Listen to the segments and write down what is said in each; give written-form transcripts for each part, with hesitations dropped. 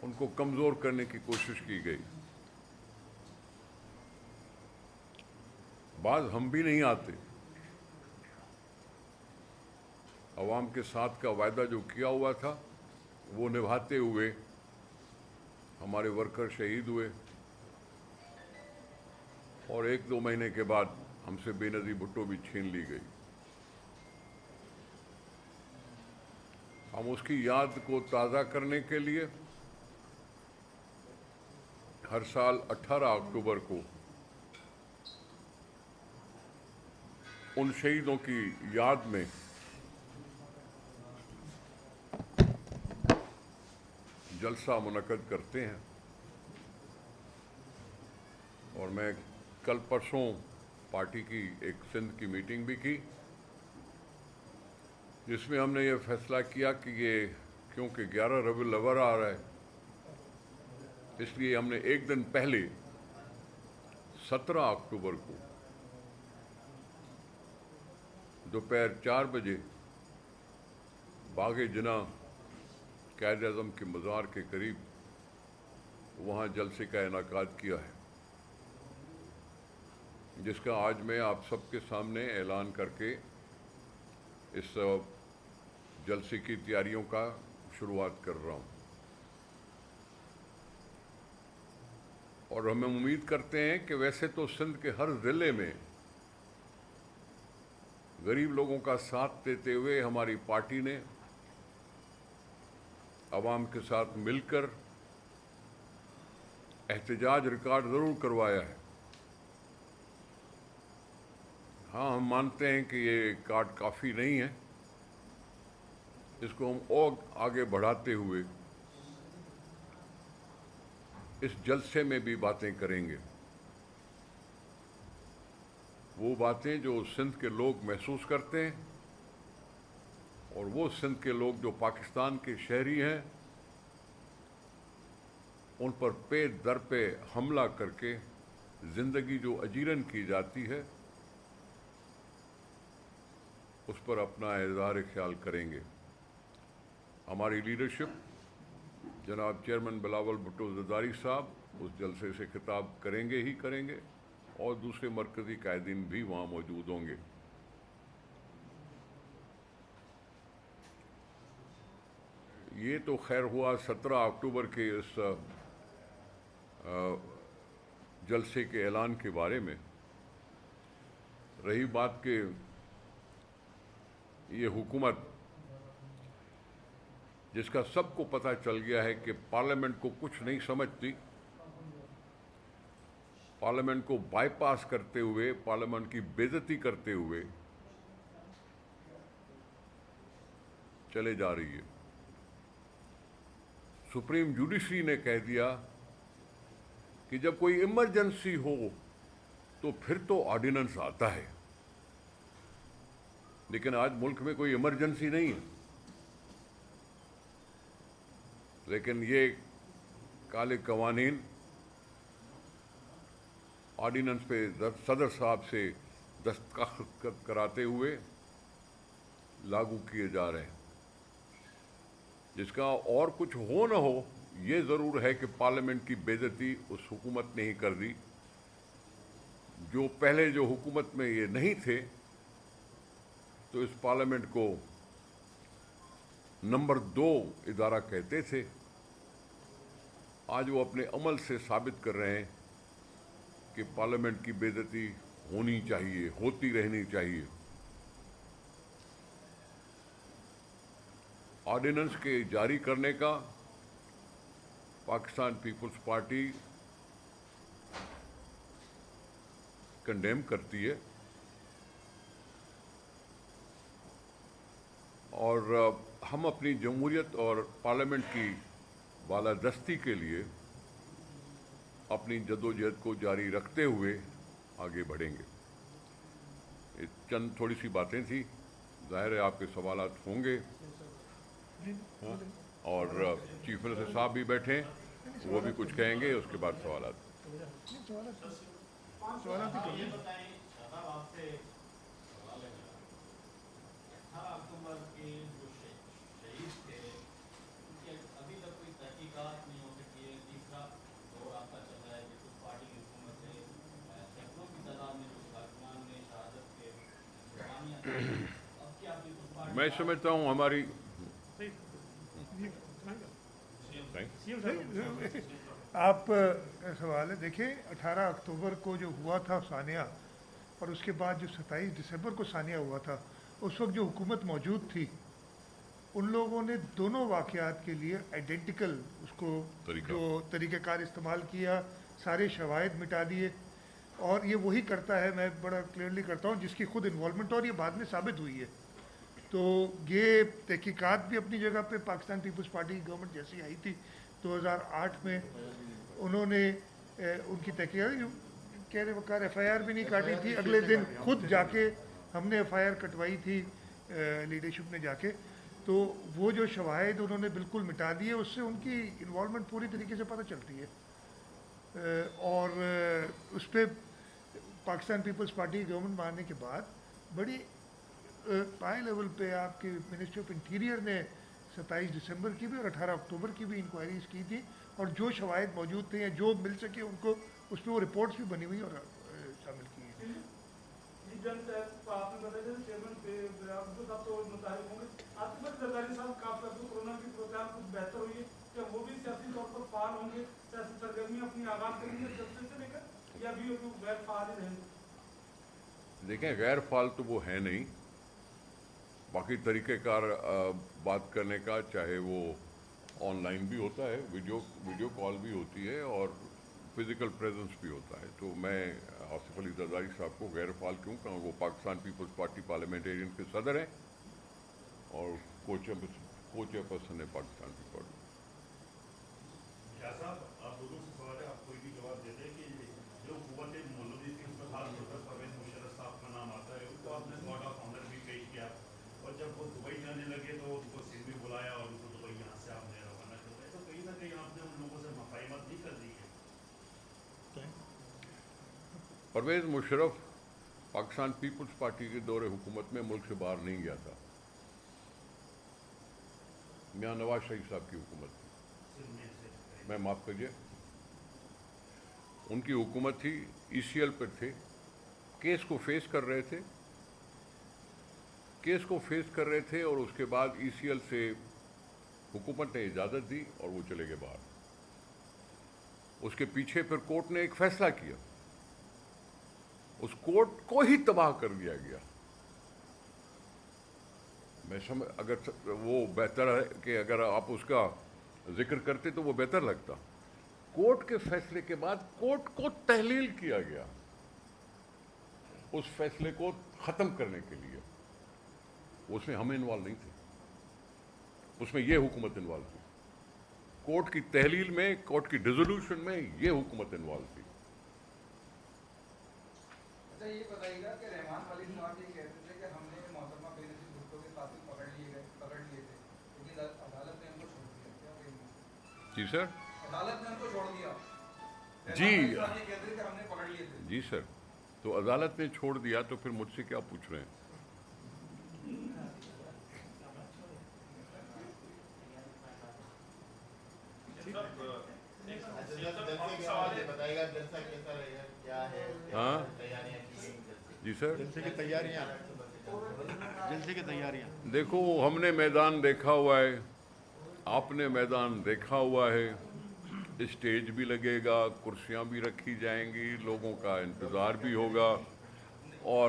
ان کو کمزور کرنے کی کوشش کی گئی. بعض ہم بھی نہیں آتے. عوام کے ساتھ کا وعدہ جو کیا ہوا تھا وہ نبھاتے ہوئے ہمارے ورکر شہید ہوئے اور 1-2 مہینے کے بعد ہم سے بے نظیر بھٹو بھی چھین لی گئی. ہم اس کی یاد کو تازہ کرنے کے لیے ہر سال 18 اکتوبر کو ان شہیدوں کی یاد میں جلسہ منعقد کرتے ہیں. اور میں کل پرسوں پارٹی کی ایک سندھ کی میٹنگ بھی کی جس میں ہم نے یہ فیصلہ کیا کہ یہ کیونکہ 11 ربیع الاول آ رہا ہے اس لیے ہم نے ایک دن پہلے 17 اکتوبر کو دوپہر 4 بجے باغ جناح قائد اعظم کے مزار کے قریب وہاں جلسے کا انعقاد کیا ہے، جس کا آج میں آپ سب کے سامنے اعلان کر کے اس جلسے کی تیاریوں کا شروعات کر رہا ہوں. اور ہم امید کرتے ہیں کہ ویسے تو سندھ کے ہر ضلع میں غریب لوگوں کا ساتھ دیتے ہوئے ہماری پارٹی نے عوام کے ساتھ مل کر احتجاج ریکارڈ ضرور کروایا ہے. ہاں، ہم مانتے ہیں کہ یہ ریکارڈ کافی نہیں ہے. اس کو ہم اور آگے بڑھاتے ہوئے اس جلسے میں بھی باتیں کریں گے. وہ باتیں جو سندھ کے لوگ محسوس کرتے ہیں اور وہ سندھ کے لوگ جو پاکستان کے شہری ہیں ان پر پے در پہ حملہ کر کے زندگی جو اجیرن کی جاتی ہے اس پر اپنا اظہار خیال کریں گے. ہماری لیڈرشپ جناب چیئرمین بلاول بھٹو زرداری صاحب اس جلسے سے خطاب کریں گے ہی کریں گے اور دوسرے مرکزی قائدین بھی وہاں موجود ہوں گے. یہ تو خیر ہوا 17 اکتوبر کے اس جلسے کے اعلان کے بارے میں. رہی بات کہ یہ حکومت جس کا سب کو پتہ چل گیا ہے کہ پارلیمنٹ کو کچھ نہیں سمجھتی، پارلیمنٹ کو بائی پاس کرتے ہوئے، پارلیمنٹ کی بے عزتی کرتے ہوئے چلے جا رہی ہے. سپریم جوڈیشری نے کہہ دیا کہ جب کوئی ایمرجنسی ہو تو پھر تو آرڈیننس آتا ہے، لیکن آج ملک میں کوئی ایمرجنسی نہیں ہے. لیکن یہ کالے قوانین آرڈیننس پہ صدر صاحب سے دستخط کراتے ہوئے لاگو کیے جا رہے ہیں، جس کا اور کچھ ہو نہ ہو یہ ضرور ہے کہ پارلیمنٹ کی بے عزتی اس حکومت نے ہی کر دی. جو پہلے جو حکومت میں یہ نہیں تھے تو اس پارلیمنٹ کو نمبر 2 ادارہ کہتے تھے. آج وہ اپنے عمل سے ثابت کر رہے ہیں کہ پارلیمنٹ کی بے عزتی ہونی چاہیے، ہوتی رہنی چاہیے. آرڈیننس کے جاری کرنے کا پاکستان پیپلز پارٹی کنڈیم کرتی ہے اور ہم اپنی جمہوریت اور پارلیمنٹ کی بالادستی کے لیے اپنی جدوجہد کو جاری رکھتے ہوئے آگے بڑھیں گے. یہ چند تھوڑی سی باتیں تھیں، ظاہر ہے آپ کے سوالات ہوں گے اور چیف منسٹر صاحب بھی بیٹھے وہ بھی کچھ کہیں گے، اس کے بعد سوالات. اکتوبر کے جو شہید تھے ابھی تک کوئی تحقیقات نہیں ہو मैं समझता हूँ हमारी आप सवाल है, देखिए 18 अक्टूबर को जो हुआ था सानिया, और उसके बाद जो 27 दिसंबर को सानिया हुआ था, उस वक्त जो हुकूमत मौजूद थी उन लोगों ने दोनों वाक़यात के लिए आइडेंटिकल उसको जो तरीक़ाकार इस्तेमाल किया, सारे शवाहिद मिटा दिए। और ये वही करता है, मैं बड़ा क्लियरली करता हूँ, जिसकी खुद इन्वॉल्वमेंट और ये बाद में साबित हुई है। तो ये तहकीकात भी अपनी जगह पे पाकिस्तान पीपल्स पार्टी की गवर्नमेंट जैसी आई थी 2008 में, उन्होंने उनकी तहकीकात कह रहे वकार FIR भी नहीं काटी थी, अगले दिन खुद जाके हमने FIR कटवाई थी लीडरशिप ने जाके। तो वो जो शवाहिद उन्होंने बिल्कुल मिटा दिए, उससे उनकी इन्वॉल्वमेंट पूरी तरीके से पता चलती है। और उस पर पाकिस्तान पीपल्स पार्टी की गवर्नमेंट मानने के बाद बड़ी हाई लेवल पे आपके मिनिस्ट्री ऑफ इंटीरियर ने 27 दिसंबर की भी और 18 अक्टूबर की भी इंक्वायरीज की थी, और जो शवाहिद मौजूद थे या जो मिल सके उनको उस पर वो रिपोर्ट्स भी बनी हुई और शामिल की गई। आपने बताया चेयरमैन तो मुताबिक होंगे, आतिफ जरदारी साहब काफी अब कोरोना की प्रोग्राम कुछ बेहतर हुई है, क्या वो भी सियासी तौर पर फाल होंगे, सियासी सरगर्मी अपनी आगाज करेंगे जल्द से लेकर, या भी गैर फाल ही रहेंगे? देखें, गैर फाल तो वो है नहीं। बाकी तरीक़ेकार बात करने का, चाहे वो ऑनलाइन भी होता है, वीडियो कॉल भी होती है और फिज़िकल प्रेजेंस भी होता है। तो मैं आसिफ अली जरदारी साहब को गैर फाल क्यों कहूँ? वो पाकिस्तान पीपल्स पार्टी पार्लियामेंटेरियन के सदर हैं और को चेयरपर्सन है पाकिस्तान की पार्टी। आप लोगों से सवाल है, आप कोई भी जवाब देते हैं कि जो हुकूमत मौलवी थी उसमें खास तौर पर परवेज मुशर्रफ साहब का नाम आता है, उनको आपने गार्ड ऑफ ऑनर भी पेश किया, और जब वो दुबई जाने लगे तो उनको सिर भी बुलाया और उनको दुबई यहाँ से आपने रवाना कर दिया। तो कहीं ना कहीं आपने उन लोगों से मफाहिमत नहीं कर दी है? परवेज़ मुशर्रफ पाकिस्तान पीपल्स पार्टी के दौरे हुकूमत में मुल्क से बाहर नहीं गया था। मियां नवाज शरीफ साहब की हुकूमत थी, मैं माफ़ करिए, उनकी हुकूमत थी, ECL पर थे, केस को फेस कर रहे थे और उसके बाद ECL से हुकूमत ने इजाज़त दी और वो चले गए बाहर। उसके पीछे फिर कोर्ट ने एक फैसला किया, उस कोर्ट को ही तबाह कर दिया गया। अगर वो बेहतर है कि अगर आप उसका जिक्र करते तो वो बेहतर लगता। कोर्ट के फैसले के बाद कोर्ट को तहलील किया गया उस फैसले को ख़त्म करने के लिए। उसमें हम इन्वॉल्व नहीं थे, उसमें ये हुकूमत इन्वॉल्व थी। कोर्ट की तहलील में, कोर्ट की डिसोल्यूशन में ये हुकूमत इन्वॉल्व थी। अच्छा, ये बताइएगा कि रहमान वाली साहब ये कहते थे कि हमने मोहतरमा बेनज़ीर भुट्टो के कातिल पकड़ लिए थे, लेकिन अदालत ने उनको छोड़ दिया। क्या कहेंगे? जी सर। अदालत ने उनको छोड़ दिया। जी ये कहते थे कि हमने पकड़ लिए थे। जी सर, तो अदालत ने छोड़ दिया तो फिर मुझसे क्या पूछ रहे हैं? हाँ जी सर। जलसे की तैयारियां देखो, हमने मैदान देखा हुआ है, आपने मैदान देखा हुआ है, स्टेज भी लगेगा, कुर्सियां भी रखी जाएंगी, लोगों का इंतज़ार भी होगा और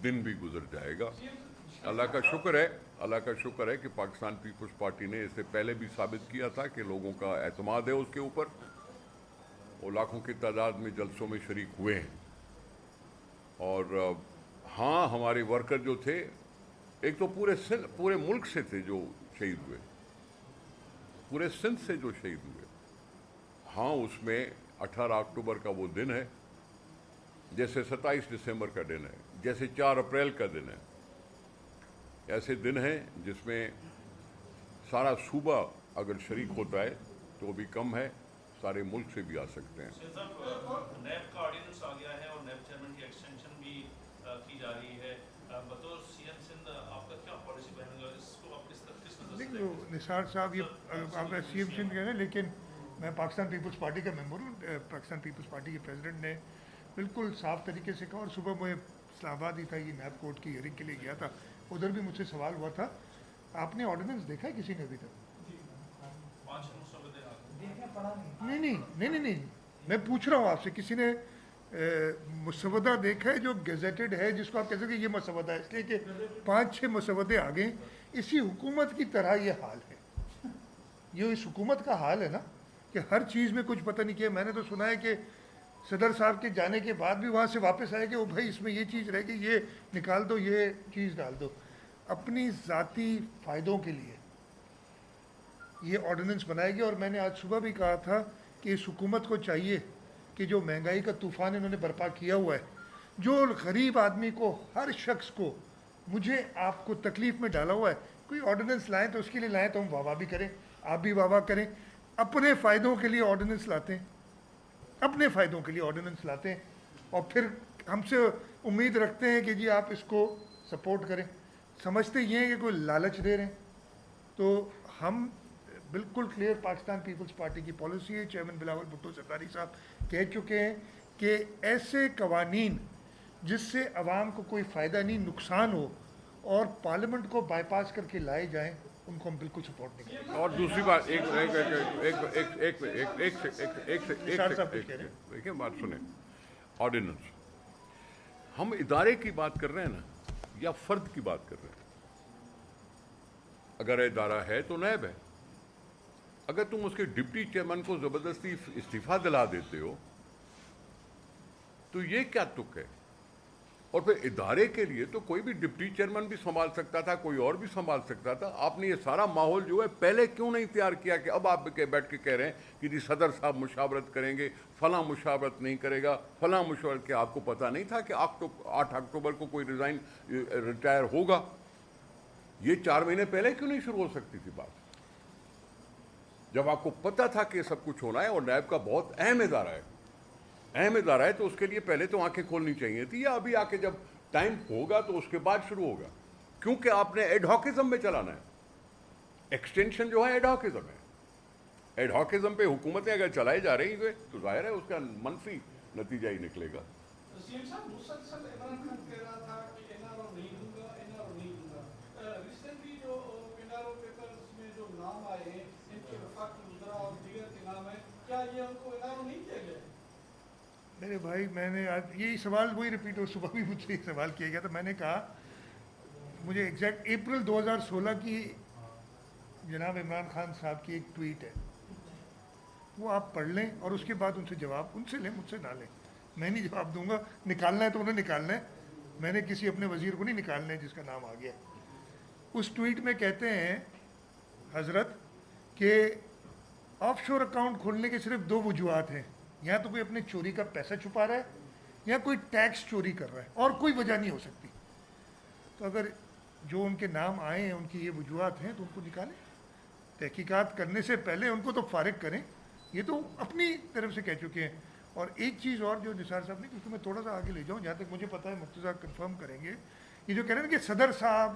दिन भी गुजर जाएगा। अल्लाह का शुक्र है कि पाकिस्तान पीपल्स पार्टी ने इससे पहले भी साबित किया था कि लोगों का एतमाद है उसके ऊपर। वो लाखों की तादाद में जलसों में शरीक हुए हैं। और हाँ, हमारे वर्कर जो थे, एक तो पूरे मुल्क से थे जो शहीद हुए, पूरे सिंध से जो शहीद हुए। हाँ, उसमें 18 अक्टूबर का वो दिन है, जैसे 27 दिसंबर का दिन है, जैसे 4 अप्रैल का दिन है। ऐसे दिन हैं जिसमें सारा सूबा अगर शरीक होता है तो भी कम है, सारे मुल्क से भी आ सकते हैं। नैब का ऑर्डिनेंस आ गया है और नैब चेयरमैन की एक्सटेंशन भी की जा रही है। बतौर CM सिंध आपका क्या पॉलिसी बनेगा, इसको आप किस नजर से देखते हैं? निसार साहब, ये आपका CM सिंध कह रहे हैं, लेकिन मैं पाकिस्तान पीपल्स पार्टी का मेंबर हूँ। पाकिस्तान पीपल्स पार्टी के प्रेसिडेंट ने बिल्कुल साफ तरीके से कहा, और सुबह मैं इस्लामाबाद ही था, ये नैब कोर्ट की हियरिंग के लिए गया था, उधर भी मुझसे सवाल हुआ था, आपने ऑर्डिनेंस देखा है किसी ने अभी तक? 5 मुसवदे आ गए। देखना पड़ा नहीं। नहीं, मैं पूछ रहा हूँ आपसे, किसी ने मुसवदा देखा है जो गेजेटेड है, जिसको आप कह सकते हैं ये मुसवदा है, इसलिए कि 5-6 मुसवदे आ गए। इसी हुकूमत की तरह ये हाल है, ये इस हुकूमत का हाल है ना कि हर चीज़ में कुछ पता नहीं किया। मैंने तो सुना है कि सदर साहब के जाने के बाद भी वहाँ से वापस आए कि वो भाई इसमें ये चीज़ रह गई, ये निकाल दो, ये चीज़ डाल दो, अपनी ज़ाती फ़ायदों के लिए ये ऑर्डिनेंस बनाएगी। और मैंने आज सुबह भी कहा था कि इस हुकूमत को चाहिए कि जो महंगाई का तूफ़ान इन्होंने बर्पा किया हुआ है, जो गरीब आदमी को, हर शख्स को, मुझे आपको तकलीफ़ में डाला हुआ है, कोई ऑर्डिनेंस लाएँ तो उसके लिए लाएँ तो हम वाह भी करें, आप भी वाह करें। अपने फ़ायदों के लिए ऑर्डिनेंस लाते हैं, अपने फ़ायदों के लिए ऑर्डिनेंस लाते हैं, और फिर हमसे उम्मीद रखते हैं कि जी आप इसको सपोर्ट करें। समझते ये हैं कि कोई लालच दे रहे हैं। तो हम बिल्कुल क्लियर पाकिस्तान पीपल्स पार्टी की पॉलिसी है, चेयरमैन बिलावल भुट्टो सरदारी साहब कह चुके हैं कि ऐसे कवानीन जिससे अवाम को कोई फ़ायदा नहीं, नुकसान हो, और पार्लियामेंट को बाईपास करके लाए जाएं, उनको हम बिल्कुल सपोर्ट नहीं करेंगे। और दूसरी बात, देखिए बात सुने, ऑर्डिनेंस, हम इदारे की बात कर रहे हैं ना, या फर्द की बात कर रहे हैं? अगर इदारा है तो नैब है। अगर तुम उसके डिप्टी चेयरमैन को जबरदस्ती इस्तीफा दिला देते हो तो ये क्या तुक है? और फिर इदारे के लिए तो कोई भी डिप्टी चेयरमैन भी संभाल सकता था, कोई और भी संभाल सकता था। आपने ये सारा माहौल जो है पहले क्यों नहीं तैयार किया कि अब आप बैठ के कह रहे हैं कि जी सदर साहब मुशावरत करेंगे, फलां मुशावरत नहीं करेगा, फलां मुशावरत के? आपको पता नहीं था कि 8 अक्टूबर को कोई रिटायर होगा? ये 4 महीने पहले क्यों नहीं शुरू हो सकती थी बात, जब आपको पता था कि सब कुछ होना है? और नैब का बहुत अहम इदारा है, तो उसके लिए पहले तो आंखें खोलनी चाहिए थी, या अभी आके जब टाइम होगा तो उसके बाद शुरू होगा? क्योंकि आपने एडहॉकिज्म में चलाना है। एक्सटेंशन जो है एडहॉकिज्म है। एडहॉकिज्म पे हुकूमतें अगर चलाई जा रही हैं तो जाहिर है उसका मनफी नतीजा ही निकलेगा। सीएम साहब, मुसलसल इमरान खान कह रहा था कि एनआरओ नहीं दूंगा, एनआरओ नहीं दूंगा। रिसेंटली जो एनआरओ पेपर्स में जो नाम आए हैं, इनके वफाकी वज़रा और दीगर के नाम है, क्या ये उनको एनआरओ नहीं किया गया? मेरे भाई, मैंने आज यही सवाल वही रिपीट हो, सुबह भी मुझसे ये सवाल किया गया था। मैंने कहा मुझे एग्जैक्ट अप्रैल 2016 की जनाब इमरान खान साहब की एक ट्वीट है, वो आप पढ़ लें और उसके बाद उनसे जवाब, उनसे लें, मुझसे ना लें। मैं नहीं जवाब दूंगा, निकालना है तो उन्हें निकालना है, मैंने किसी अपने वजीर को नहीं निकालना है जिसका नाम आ गया। उस ट्वीट में कहते हैं हजरत कि ऑफशोर अकाउंट खोलने के सिर्फ 2 वजूहात हैं, या तो कोई अपने चोरी का पैसा छुपा रहा है या कोई टैक्स चोरी कर रहा है, और कोई वजह नहीं हो सकती। तो अगर जो उनके नाम आए हैं उनकी ये वजूहात हैं तो उनको निकालें, तहकीकात करने से पहले उनको तो फारिग करें। ये तो अपनी तरफ से कह चुके हैं। और एक चीज़ और जो निसार साहब ने, क्योंकि मैं थोड़ा सा आगे ले जाऊँ, जहाँ तक मुझे पता है मुफ्ती साहब कन्फर्म करेंगे, ये जो कह रहे हैं कि सदर साहब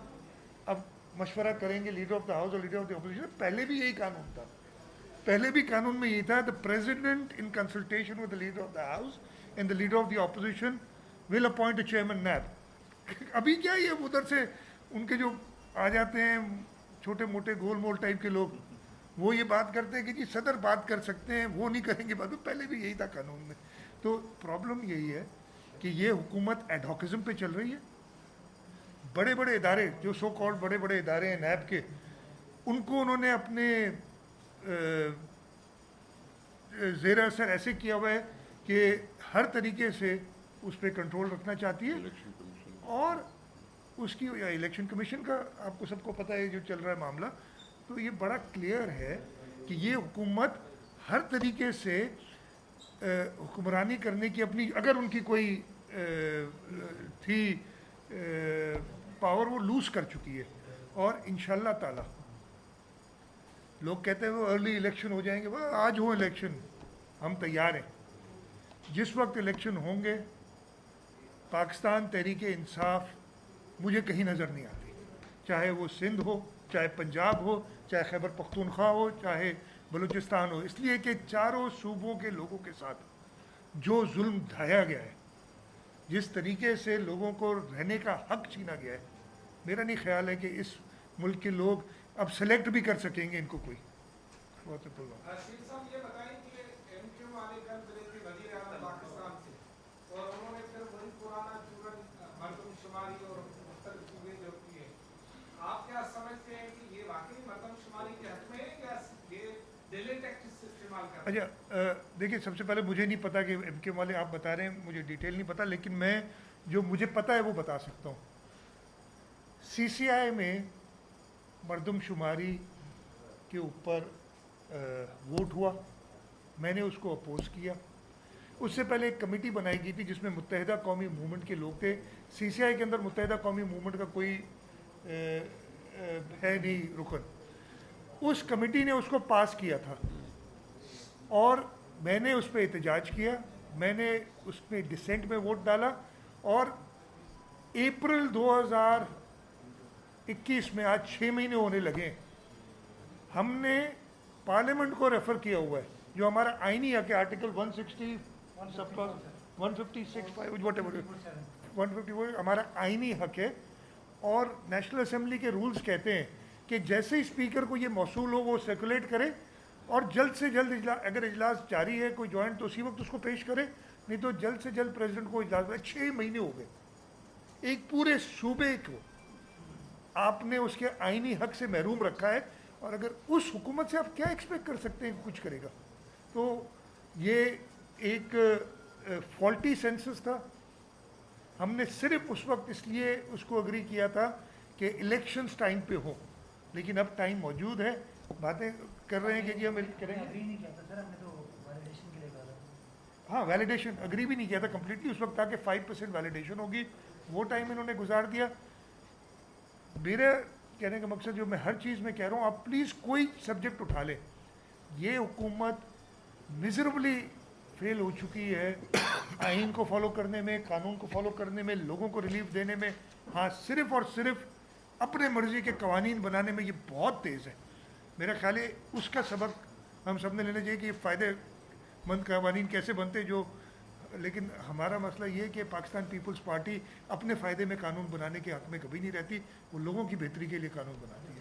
अब मशवरा करेंगे लीडर ऑफ द हाउस और लीडर ऑफ द अपोजिशन, पहले भी यही कानून था। पहले भी कानून में ये था, the president in consultation with the leader of the house and the leader of the opposition will appoint a chairman NAB. अभी क्या ये उधर से उनके जो आ जाते हैं छोटे मोटे गोल मोल टाइप के लोग, वो ये बात करते हैं कि जी सदर बात कर सकते हैं, वो नहीं करेंगे बात। पहले भी यही था कानून में। तो प्रॉब्लम यही है कि ये हुकूमत एडहॉकिज्म पे चल रही है। बड़े बड़े इदारे जो सो कॉल्ड बड़े बड़े इदारे हैं नैब के, उनको उन्होंने अपने ज़ेर असर ऐसे किया हुआ है कि हर तरीके से उस पर कंट्रोल रखना चाहती है। और उसकी इलेक्शन कमीशन का आपको सबको पता है जो चल रहा है मामला, तो ये बड़ा क्लियर है कि ये हुकूमत हर तरीके से हुक्मरानी करने की अपनी, अगर उनकी कोई थी पावर, वो लूज़ कर चुकी है। और इंशाल्लाह ताला लोग कहते हैं वो अर्ली इलेक्शन हो जाएंगे, वह आज हो इलेक्शन, हम तैयार हैं। जिस वक्त इलेक्शन होंगे, पाकिस्तान तहरीक इंसाफ मुझे कहीं नज़र नहीं आती, चाहे वो सिंध हो, चाहे पंजाब हो, चाहे खैबर पख्तूनख्वा हो, चाहे बलूचिस्तान हो। इसलिए कि चारों सूबों के लोगों के साथ जो जुल्म ढाया गया है, जिस तरीके से लोगों को रहने का हक छीना गया है, मेरा नहीं ख्याल है कि इस मुल्क के लोग अब सेलेक्ट भी कर सकेंगे इनको कोई। बहुत सिंपल बात। शीर साहब ये बताएं कि एमक्यू वाले कल मिले थे वजीर आला पाकिस्तान से और उन्होंने फिर वही पुराना चूरन मरदमशुमारी और मुख्तलिफ चीजें जो की है, आप क्या समझते हैं कि ये वाकई मरदमशुमारी के हक में है या ये डिले टैक्टिक्स इस्तेमाल कर रहे हैं? अच्छा, देखिए, सबसे पहले मुझे नहीं पता कि एमके वाले आप बता रहे हैं, मुझे डिटेल नहीं पता, लेकिन मैं जो मुझे पता है वो बता सकता हूँ। सीसीआई में मरदमशुमारी के ऊपर वोट हुआ, मैंने उसको अपोज किया। उससे पहले एक कमेटी बनाई गई थी जिसमें मुत्तहिदा कौमी मूवमेंट के लोग थे। सीसीआई के अंदर मुत्तहिदा कौमी मूवमेंट का कोई है नहीं रुकन। उस कमेटी ने उसको पास किया था और मैंने उस पर एहतजाज किया, मैंने उसमें डिसेंट में वोट डाला और अप्रैल 2021 में, आज 6 महीने होने लगे, हमने पार्लियामेंट को रेफर किया हुआ है, जो हमारा आईनी हक है, आर्टिकल 160 सबका 156 वट एवर 150 वो हमारा आईनी हक है। और नेशनल असेंबली के रूल्स कहते हैं कि जैसे ही स्पीकर को ये मौसूल हो वो सर्कुलेट करे और जल्द से जल्द अगर इजलास जारी है कोई जॉइंट तो उसी वक्त उसको पेश करे, नहीं तो जल्द से जल्द प्रेसिडेंट को इजलास। 6 महीने हो गए, एक पूरे सूबे को आपने उसके आईनी हक से महरूम रखा है, और अगर उस हुकूमत से आप क्या एक्सपेक्ट कर सकते हैं कि कुछ करेगा? तो ये एक फॉल्टी सेंसस था। हमने सिर्फ उस वक्त इसलिए उसको अग्री किया था कि इलेक्शंस टाइम पे हो, लेकिन अब टाइम मौजूद है, बातें कर रहे हैं कि जी हम करेंगे। अग्री नहीं किया था सर, हमने तो वैलिडेशन के लिए कहा था। हाँ, वैलिडेशन अग्री भी नहीं किया था कम्प्लीटली। उस वक्त था कि 5% वैलिडेशन होगी, वो टाइम इन्होंने गुजार दिया। मेरे कहने का मकसद, जो मैं हर चीज़ में कह रहा हूँ, आप प्लीज़ कोई सब्जेक्ट उठा लें, ये हुकूमत मिजरेबली फेल हो चुकी है आइन को फॉलो करने में, कानून को फॉलो करने में, लोगों को रिलीफ देने में। हाँ, सिर्फ और सिर्फ अपने मर्जी के कवानीन बनाने में ये बहुत तेज़ है। मेरा ख्याल है उसका सबक हम सब ने लेना चाहिए कि ये फ़ायदेमंद कवानीन कैसे बनते हैं जो। लेकिन हमारा मसला ये है कि पाकिस्तान पीपल्स पार्टी अपने फ़ायदे में कानून बनाने के हक़ में कभी नहीं रहती, वो लोगों की बेहतरी के लिए कानून बनाती है।